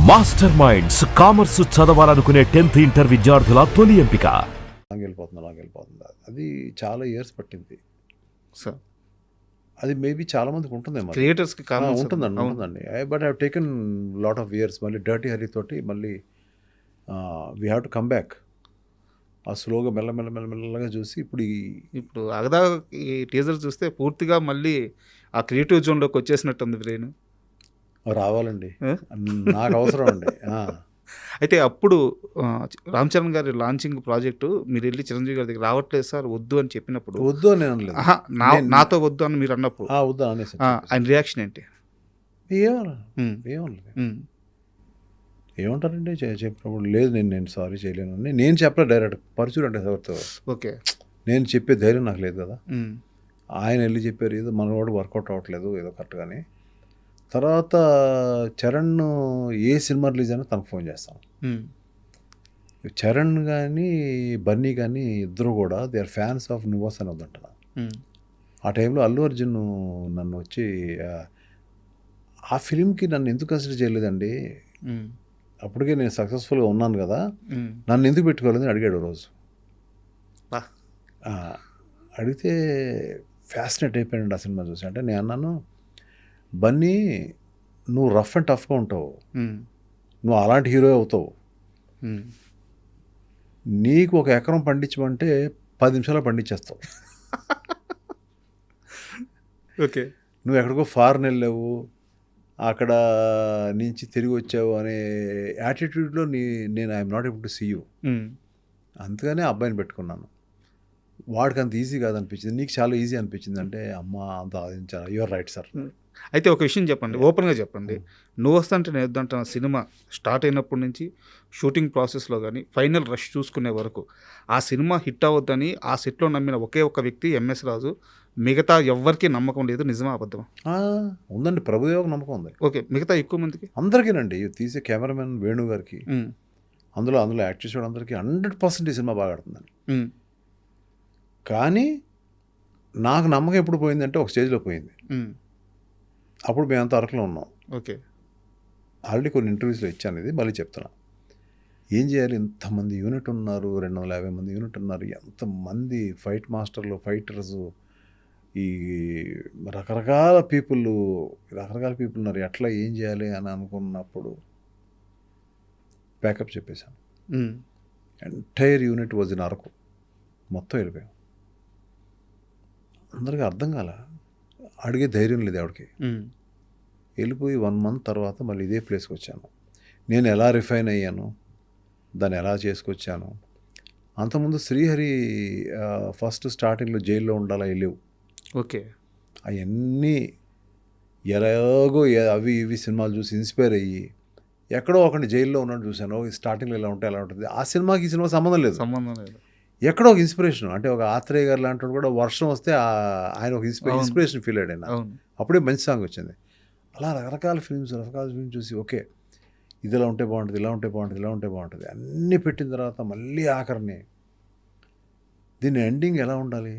Master minds commerce చదవాలనుకునే 10th inter విద్యార్థుల తొలి ఎంపిక. వెళ్ళిపోతుంది అది చాలా ఇయర్స్ పట్టింది సార్. అది మేబీ చాలా మందికి ఉంటుందేమో, క్రియేటర్స్కి ఉంటుందండి. But I taken lot of years. మళ్ళీ డర్టీ హరి తోటి మళ్ళీ we have to come back. ఆ స్లోగా మెల్లగా చూసి ఇప్పుడు అగదా ఈ టీజర్ చూస్తే పూర్తిగా మళ్ళీ ఆ క్రియేటివ్ జోన్లోకి వచ్చేసినట్టుంది బ్రెయిన్. రావాలండి, నాకు అవసరం అండి. అయితే అప్పుడు రామ్ చరణ్ గారి లాంచింగ్ ప్రాజెక్టు మీరు వెళ్ళి చిరంజీవి గారి దగ్గర రావట్లేదు సార్ వద్దు అని చెప్పినప్పుడు, వద్దు అని అనలేదు, నాతో వద్దు అని మీరు అన్నప్పుడు వద్దు అనేసి ఆయన రియాక్షన్ ఏంటి? ఏమంటారండి చెప్పినప్పుడు? లేదు నేను సారీ చేయలేను అని నేను చెప్పలేదు డైరెక్ట్. పరచూరు అంటే ఎవరితో ఓకే, నేను చెప్పే ధైర్యం నాకు లేదు కదా. ఆయన వెళ్ళి చెప్పారు, ఏదో మనవాడు వర్కౌట్ అవ్వట్లేదు ఏదో కరెక్ట్గాని. తర్వాత చరణ్ ఏ సినిమా రిలీజ్ అయినా తనకు ఫోన్ చేస్తాను. చరణ్ కానీ బన్నీ కానీ ఇద్దరు కూడా దే ఆర్ ఫ్యాన్స్ ఆఫ్ నువాస్ అని వద్దంట. ఆ టైంలో అల్లు అర్జున్ నన్ను వచ్చి ఆ ఫిలింకి నన్ను ఎందుకు కన్సిడర్ చేయలేదండి, అప్పటికే నేను సక్సెస్ఫుల్గా ఉన్నాను కదా, నన్ను ఎందుకు పెట్టుకోలేదని అడిగాడు రోజు. అడిగితే ఫ్యాసినేట్ అయిపోయాడు ఆ సినిమా చూసి. అంటే నేను అన్నాను, బన్నీ నువ్వు రఫ్ అండ్ టఫ్గా ఉంటావు, నువ్వు అలాంటి హీరో అవుతావు, నీకు ఒక ఎకరం పండించమంటే 10 నిమిషాలు పండించేస్తావు. ఓకే, నువ్వు ఎక్కడికో ఫారెన్ వెళ్ళావు, అక్కడ నుంచి తిరిగి వచ్చావు అనే యాటిట్యూడ్లో నేను I'm not able to see you. అందుకనే అబ్బాయిని పెట్టుకున్నాను. వాడికి అంత ఈజీ కాదనిపించింది, నీకు చాలా ఈజీ అనిపించింది. అంటే అమ్మ అంత ఆలోచించాను. Your right sir. అయితే ఒక విషయం చెప్పండి, ఓపెన్గా చెప్పండి. నువ్వు వస్తుంటే నేను వద్దంటున్న సినిమా స్టార్ట్ అయినప్పటి నుంచి షూటింగ్ ప్రాసెస్లో కానీ ఫైనల్ రష్ చూసుకునే వరకు ఆ సినిమా హిట్ అవ్వద్దని ఆ సెట్లో నమ్మిన ఒకే ఒక వ్యక్తి ఎంఎస్ రాజు. మిగతా ఎవ్వరికీ నమ్మకం లేదు, నిజమా అబద్ధం? ఉందండి, ప్రభుదేవకు నమ్మకం ఉంది. ఓకే, మిగతా ఎక్కువ మందికి అందరికీనండి. తీసే కెమెరామెన్ వేణు గారికి, అందులో యాక్ట్ చేసేవాడు అందరికీ 100% ఈ సినిమా బాగా ఆడుతుందండి. కానీ నాకు నమ్మకం ఎప్పుడు పోయిందంటే ఒక స్టేజ్లో పోయింది. అప్పుడు మేమంతా అరకులో ఉన్నాం. ఓకే, ఆల్రెడీ కొన్ని ఇంటర్వ్యూస్లో ఇచ్చాను, ఇది మళ్ళీ చెప్తున్నా. ఏం చేయాలి, ఇంతమంది యూనిట్ ఉన్నారు, 250 మంది యూనిట్ ఉన్నారు, ఎంతమంది ఫైట్ మాస్టర్లు, ఫైటర్స్, ఈ రకరకాల పీపుల్ ఉన్నారు, ఎట్లా ఏం చేయాలి అని అనుకున్నప్పుడు ప్యాకప్ చెప్పేశాను. Entire unit was in Araku, మొత్తం వెళ్ళిపోయాం. అందరికీ అర్థం కాల, అడిగే ధైర్యం లేదు ఎవరికి. వెళ్ళిపోయి 1 month తర్వాత మళ్ళీ ఇదే ప్లేస్కి వచ్చాను. నేను ఎలా రిఫైన్ అయ్యాను, దాన్ని ఎలా చేసుకొచ్చాను. అంతకుముందు శ్రీహరి ఫస్ట్ స్టార్టింగ్లో జైల్లో ఉండాలా వెళ్ళేవు. ఓకే, అవన్నీ ఎలాగో అవి ఇవి సినిమాలు చూసి ఇన్స్పైర్ అయ్యి ఎక్కడో ఒకటి జైల్లో ఉన్నాడు చూశాను. స్టార్టింగ్లో ఎలా ఉంటే ఎలా ఉంటుంది. ఆ సినిమాకి ఈ సినిమా సంబంధం లేదు. ఎక్కడో ఒక ఇన్స్పిరేషన్. అంటే ఒక ఆత్రేయ గారు లాంటి కూడా వర్షం వస్తే ఆయన ఒక ఇన్స్పిరేషన్ ఫీల్ అయ్యాడు. అప్పుడే మంచి సాంగ్ వచ్చింది. అలా రకరకాల ఫిల్మ్స్ చూసి ఓకే ఇది ఇలా ఉంటే బాగుంటుంది, ఇలా ఉంటే బాగుంటుంది అన్నీ పెట్టిన తర్వాత మళ్ళీ ఆఖరిని దీని ఎండింగ్ ఎలా ఉండాలి,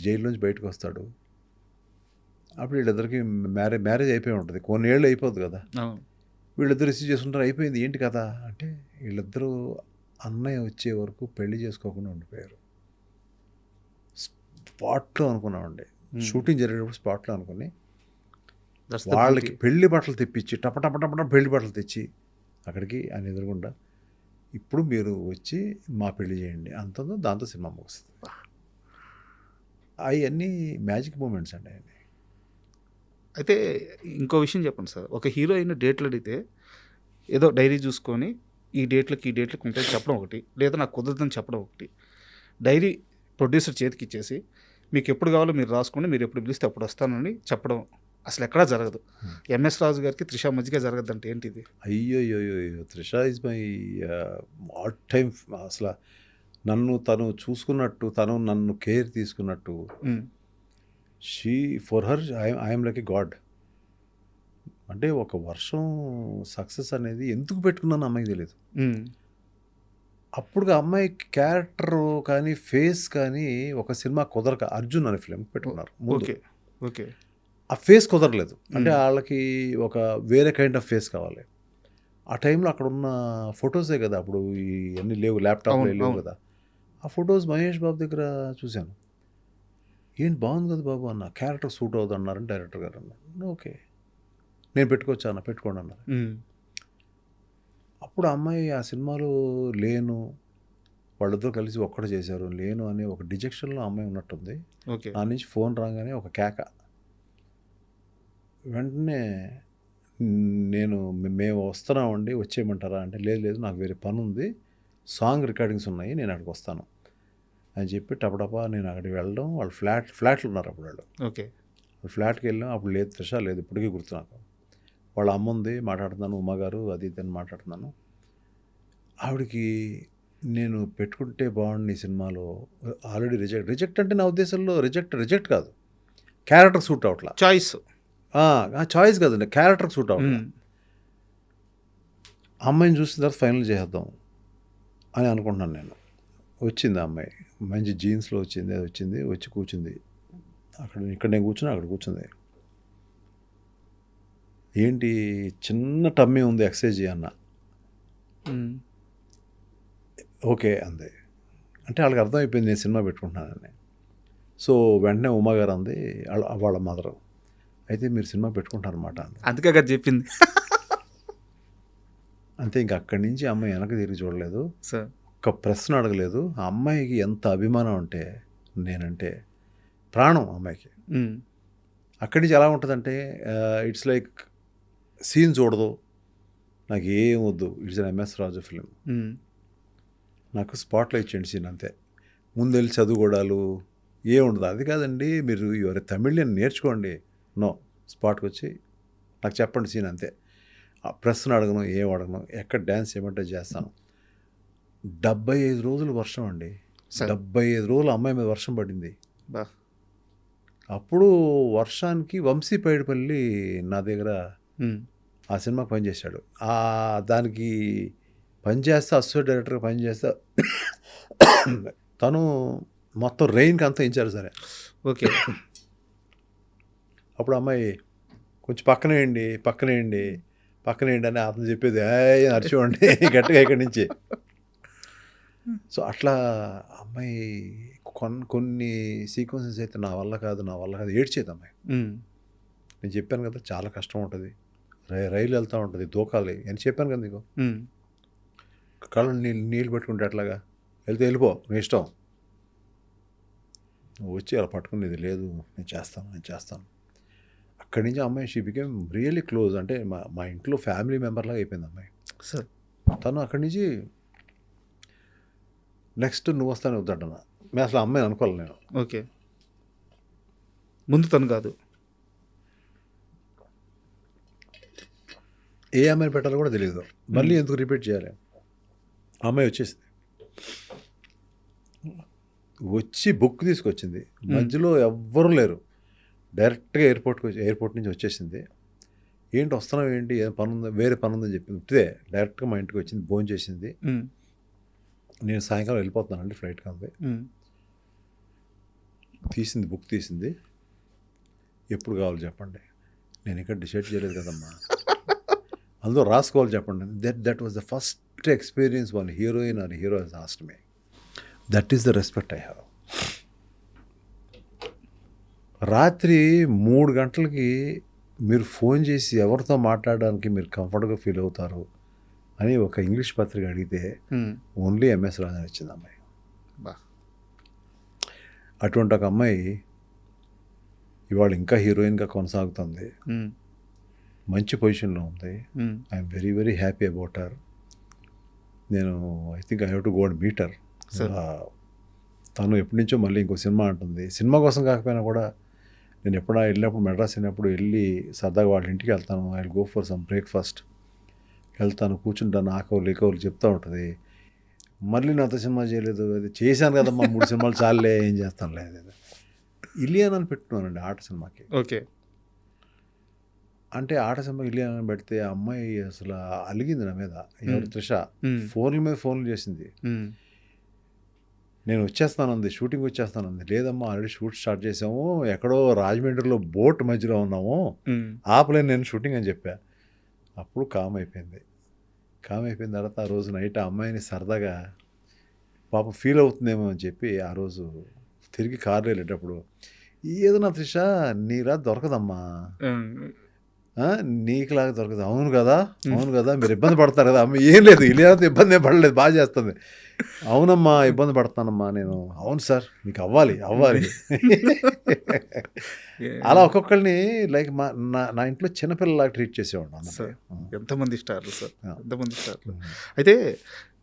జైల్లోంచి బయటకు వస్తాడు. అప్పుడు వీళ్ళిద్దరికి మ్యారేజ్ అయిపోయి ఉంటుంది, కొన్ని ఏళ్ళు అయిపోద్ది కదా. వీళ్ళిద్దరు రిసీవ్ చేసుకుంటారు, అయిపోయింది ఏంటి కదా అంటే వీళ్ళిద్దరూ అన్నయ్య వచ్చే వరకు పెళ్లి చేసుకోకుండా ఉండిపోయారు. స్పాట్లో అనుకున్నామండి, షూటింగ్ జరిగేటప్పుడు స్పాట్లో అనుకుని వాళ్ళకి పెళ్లి బట్టలు తెప్పించి టపటపటపట పెళ్లి బట్టలు తెచ్చి అక్కడికి ఆయన ఎదురుగుండా ఇప్పుడు మీరు వచ్చి మా పెళ్లి చేయండి అంటుందో, దాంతో సినిమా ముగుస్తుంది. అవన్నీ మ్యాజిక్ మూమెంట్స్ అండి అవన్నీ. అయితే ఇంకో విషయం చెప్పండి సార్, ఒక హీరోయిన్ డేట్లు అడిగితే ఏదో డైరీ చూసుకొని ఈ డేట్లకి ఉంటాయి చెప్పడం ఒకటి, లేదా నాకు కుదరదని చెప్పడం ఒకటి. డైరీ ప్రొడ్యూసర్ చేతికి ఇచ్చేసి మీకు ఎప్పుడు కావాలో మీరు రాసుకోండి, మీరు ఎప్పుడు పిలిస్తే అప్పుడు వస్తానని చెప్పడం అసలు ఎక్కడా జరగదు. ఎంఎస్ రాజు గారికి త్రిష మధ్యగా జరగద్దంటే ఏంటిది? అయ్యో Trisha is my all time. అసలు తను చూసుకున్నట్టు, తను నన్ను కేర్ తీసుకున్నట్టు, she for her I'm like a God. అంటే ఒక వర్షం సక్సెస్ అనేది ఎందుకు పెట్టుకున్నాను అమ్మాయికి తెలియదు. అప్పుడు అమ్మాయి క్యారెక్టర్ కానీ ఫేస్ కానీ ఒక సినిమా కుదరక అర్జున్ అనే ఫిలిం పెట్టుకున్నారు. ఓకే ఓకే ఆ ఫేస్ కుదరలేదు. అంటే వాళ్ళకి ఒక వేరే కైండ్ ఆఫ్ ఫేస్ కావాలి. ఆ టైంలో అక్కడ ఉన్న ఫొటోసే కదా అప్పుడు ఇవన్నీ లేవు, ల్యాప్టాప్లో లేవు కదా. ఆ ఫొటోస్ మహేష్ బాబు దగ్గర చూశాను. ఏంటి బాగుంది కదా బాబు అన్న, క్యారెక్టర్ సూట్ అవుతుంది అన్నారని డైరెక్టర్ గారు అన్నారు. ఓకే, నేను పెట్టుకోవచ్చా అన్న, పెట్టుకోండి అన్నారు. అప్పుడు ఆ అమ్మాయి ఆ సినిమాలో లేను, వాళ్ళిద్దరూ కలిసి ఒక్కడే చేశారు, లేను అనే ఒక డిజెక్షన్లో అమ్మాయి ఉన్నట్టుంది. ఓకే. ఆ నుంచి ఫోన్ రాగానే ఒక కేక. వెంటనే మేము వస్తున్నామండి, వచ్చేయమంటారా అంటే, లేదు లేదు నాకు వేరే పని ఉంది, సాంగ్ రికార్డింగ్స్ ఉన్నాయి, నేను అక్కడికి వస్తాను అని చెప్పి టపటపా నేను అక్కడికి వెళ్ళడం. వాళ్ళు ఫ్లాట్లు ఉన్నారు అప్పుడు వాళ్ళు. ఓకే. ఫ్లాట్కి వెళ్ళాం. అప్పుడు లేదు త్రిష లేదు, ఇప్పటికీ గుర్తు నాకు. వాళ్ళ అమ్మ ఉంది, మాట్లాడుతున్నాను, ఉమ్మగారు అది ఇది అని మాట్లాడుతున్నాను. ఆవిడకి నేను పెట్టుకుంటే బాగుండి ఈ సినిమాలో, ఆల్రెడీ రిజెక్ట్ అంటే నా ఉద్దేశంలో రిజెక్ట్ కాదు, క్యారెక్టర్ సూట్ అవట్లా, చాయిస్ కాదండి, క్యారెక్టర్ సూట్ అవట్లా. అమ్మాయిని చూసిన తర్వాత ఫైనల్ చేద్దాం అని అనుకుంటున్నాను నేను. వచ్చింది ఆ అమ్మాయి, మంచి జీన్స్లో వచ్చింది, అది వచ్చి కూర్చుంది ఇక్కడ నేను కూర్చున్నా, అక్కడ కూర్చుంది. ఏంటి చిన్న టమ్మీ ఉంది, ఎక్సర్సైజ్ అన్న. ఓకే అంది. అంటే వాళ్ళకి అర్థమైపోయింది నేను సినిమా పెట్టుకుంటున్నానని. సో వెంటనే ఉమాగారు అంది, వాళ్ళ మదరు, అయితే మీరు సినిమా పెట్టుకుంటారనమాట అంది. అందుకే కదా చెప్పింది. అంతే, ఇంక అక్కడి నుంచి అమ్మాయి వెనక తిరిగి చూడలేదు, సార్ ఒక్క ప్రశ్న అడగలేదు. ఆ అమ్మాయికి ఎంత అభిమానం అంటే, నేనంటే ప్రాణం అమ్మాయికి. అక్కడి నుంచి ఎలా ఉంటుందంటే, ఇట్స్ లైక్ సీన్ చూడదు, నాకు ఏం వద్దు, it's an MS Raju film, నాకు స్పాట్లో ఇచ్చేయండి సీన్ అంతే, ముందెళ్ళి చదువుకోవడాలు ఏ ఉండదు. అది కాదండి, మీరు ఎవరి తమిళని నేర్చుకోండి, నో, స్పాట్కి వచ్చి నాకు చెప్పండి సీన్ అంతే. ఆ ప్రశ్న అడగను, ఏం అడగను, ఎక్కడ డ్యాన్స్ చేయమంటే చేస్తాను. 75 రోజులు వర్షం అండి, 75 రోజులు అమ్మాయి మీద వర్షం పడింది. అప్పుడు వర్షానికి వంశీ పైడిపల్లి నా దగ్గర ఆ సినిమాకి పనిచేశాడు. దానికి పనిచేస్తే అసోసియేట్ డైరెక్టర్గా పనిచేస్తే తను మొత్తం రెయిన్కి అంతా ఇచ్చారు సరే. ఓకే. అప్పుడు అమ్మాయి కొంచెం పక్కనేయండి అని అతను చెప్పేది, నడిచివ్వండి గట్టిగా ఇక్కడి నుంచి. సో అట్లా అమ్మాయి కొన్ని సీక్వెన్సెస్ అయితే నా వల్ల కాదు ఏడ్చేది అమ్మాయి. నేను చెప్పాను కదా చాలా కష్టం ఉంటుంది, రైలు వెళ్తూ ఉంటుంది, దూకాలి అని చెప్పాను కదా నీకు. కళ్ళు నీళ్ళు పెట్టుకుంటే అట్లాగా వెళ్ళిపో, నీ ఇష్టం, నువ్వు వచ్చి అలా పట్టుకునేది లేదు, నేను చేస్తాను. అక్కడి నుంచి అమ్మాయి షీ బికేమ్ రియల్లీ క్లోజ్. అంటే మా ఇంట్లో ఫ్యామిలీ మెంబర్ లాగా అయిపోయింది అమ్మాయి. సార్ తను అక్కడి నుంచి నెక్స్ట్ నువ్వు వస్తానే వద్దన్నా, నేను అసలు అమ్మాయిని అనుకోవాలి నేను. ఓకే. ముందు తను కాదు, ఏ అమ్మాయిని పెట్టాలో కూడా తెలియదు, మళ్ళీ ఎందుకు రిపీట్ చేయాలి. అమ్మాయి వచ్చేసింది, వచ్చి బుక్ తీసుకొచ్చింది, మధ్యలో ఎవ్వరూ లేరు, డైరెక్ట్గా ఎయిర్పోర్ట్ నుంచి వచ్చేసింది. ఏంటి వస్తున్నావు, ఏంటి ఏం పని ఉందో, వేరే పని ఉందని చెప్పింది. ఇదే డైరెక్ట్గా మా ఇంటికి వచ్చింది, భోజనం చేసింది. నేను సాయంకాలం వెళ్ళిపోతున్నానండి ఫ్లైట్కి అంది. బుక్ తీసింది, ఎప్పుడు కావాలి చెప్పండి, నేను ఇక్కడ డిసైడ్ చేయలేదు కదమ్మా, అందులో రాసుకోవాలి చెప్పండి. That was the first experience one heroine or hero has asked me. That is the respect I have. రాత్రి 3 గంటలకి మీరు ఫోన్ చేసి ఎవరితో మాట్లాడడానికి మీరు కంఫర్ట్గా ఫీల్ అవుతారు అని ఒక ఇంగ్లీష్ పత్రిక అడిగితే ఓన్లీ ఎంఎస్ రాజు వచ్చింది అమ్మాయి. అటువంటి ఒక అమ్మాయి ఇవాళ ఇంకా హీరోయిన్గా కొనసాగుతుంది, మంచి పొజిషన్లో ఉంది. I'm very very happy about her. నేను I think I have to go and meet her. తను ఎప్పటి నుంచో మళ్ళీ ఇంకో సినిమా అంటుంది. సినిమా కోసం కాకపోయినా కూడా నేను ఎప్పుడైనా వెళ్ళినప్పుడు, మెడ్రాస్ వెళ్ళినప్పుడు వెళ్ళి సరదాగా వాళ్ళ ఇంటికి వెళ్తాను. I will go for some breakfast, వెళ్తాను, కూర్చుంటాను, ఆకవులు చెప్తూ ఉంటుంది. మళ్ళీ నాతో సినిమా చేయలేదు, అది చేశాను కదమ్మా 3 సినిమాలు చాలే, ఏం చేస్తాను లేదు. ఇలియానాని పెట్టుకున్నానండి ఆట సినిమాకి. ఓకే. అంటే ఆట సినిమా ఇలియానాని పెడితే ఆ అమ్మాయి అసలు అలిగింది నా మీద. ఎవరు త్రిష ఫోన్ల మీద ఫోన్లు చేసింది. నేను వచ్చేస్తానంది, షూటింగ్ వచ్చేస్తానంది. లేదమ్మా ఆల్రెడీ షూట్ స్టార్ట్ చేసాము, ఎక్కడో రాజమండ్రిలో బోట్ మధ్యలో ఉన్నాము, ఆపలేను నేను షూటింగ్ అని చెప్పా. అప్పుడు కామ్ అయిపోయింది. కామ్ అయిపోయిన తర్వాత ఆ రోజు నైట్ ఆ అమ్మాయిని సరదాగా పాపం ఫీల్ అవుతుందేమో అని చెప్పి ఆ రోజు తిరిగి కారులో వెళ్ళేటప్పుడు, ఏదన్నా త్రిష నీలా దొరకదమ్మా, నీకులాగా దొరకదు. అవును కదా, అవును కదా, మీరు ఇబ్బంది పడతారు కదా అమ్మ. ఏం లేదు, ఇలా ఇబ్బంది ఏం పడలేదు, బాగా చేస్తుంది. అవునమ్మా ఇబ్బంది పడతానమ్మా నేను. అవును సార్ మీకు అవ్వాలి అవ్వాలి. అలా ఒక్కొక్కరిని లైక్ నా ఇంట్లో చిన్నపిల్లలాగా ట్రీట్ చేసేవాడు సార్. ఎంతమంది స్టార్లు సార్, ఎంతమంది స్టార్లు. అయితే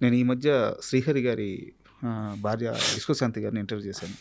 నేను ఈ మధ్య శ్రీహరి గారి భార్య విశ్వశాంతి గారిని ఇంటర్వ్యూ చేశాను.